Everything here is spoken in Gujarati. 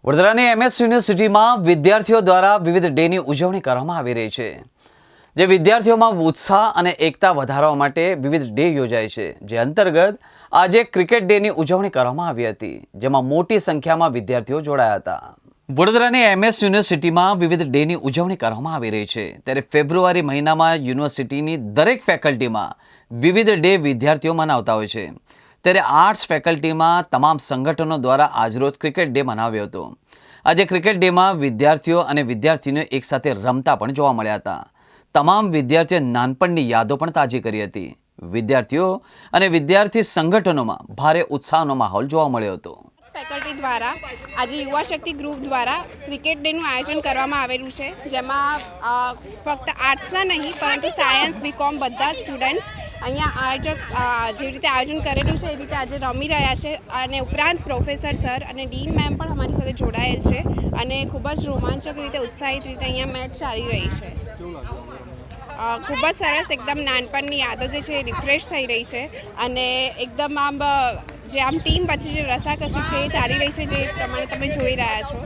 વડોદરાની MS યુનિવર્સિટીમાં વિદ્યાર્થીઓ દ્વારા વિવિધ ડેની ઉજવણી કરવામાં આવી રહી છે, જે વિદ્યાર્થીઓમાં ઉત્સાહ અને એકતા વધારવા માટે વિવિધ ડે યોજાય છે, જે અંતર્ગત આજે ક્રિકેટ ડેની ઉજવણી કરવામાં આવી હતી, જેમાં મોટી સંખ્યામાં વિદ્યાર્થીઓ જોડાયા હતા. વડોદરાની MS યુનિવર્સિટીમાં વિવિધ ડેની ઉજવણી કરવામાં આવી રહી છે, ત્યારે ફેબ્રુઆરી મહિનામાં યુનિવર્સિટીની દરેક ફેકલ્ટીમાં વિવિધ ડે વિદ્યાર્થીઓ મનાવતા હોય છે. ત્યારે આર્ટ્સ ફેકલ્ટીમાં તમામ સંગઠનો દ્વારા આજરોજ ક્રિકેટ ડે મનાવ્યો હતો. આજે ક્રિકેટ ડેમાં વિદ્યાર્થીઓ અને વિદ્યાર્થીનીઓ એકસાથે રમતા પણ જોવા મળ્યા હતા. તમામ વિદ્યાર્થીઓ નાનપણની યાદો પણ તાજી કરી હતી. વિદ્યાર્થીઓ અને વિદ્યાર્થી સંગઠનોમાં ભારે ઉત્સાહનો માહોલ જોવા મળ્યો હતો. ફેકલ્ટી દ્વારા આજે યુવા શક્તિ ગ્રુપ દ્વારા ક્રિકેટ ડેનું આયોજન કરવામાં આવેલું છે, જેમાં ફક્ત આર્ટ્સના નહીં પરંતુ સાયન્સ, BCom બધા સ્ટુડન્ટ્સ અહીંયા જેવી રીતે આયોજન કરેલું છે એ રીતે આજે રમી રહ્યા છે. અને ઉપરાંત પ્રોફેસર સર અને ડીન મેમ પણ અમારી સાથે જોડાયેલ છે અને ખૂબ જ રોમાંચક રીતે, ઉત્સાહિત રીતે અહીંયા મેચ ચાલી રહી છે. ખૂબ જ સરસ, એકદમ નાનપણની યાદો જે છે એ રિફ્રેશ થઈ રહી છે અને એકદમ આમ ટીમ વચ્ચે જે રસાકસી છે એ ચાલી રહી છે, જે પ્રમાણે તમે જોઈ રહ્યા છો.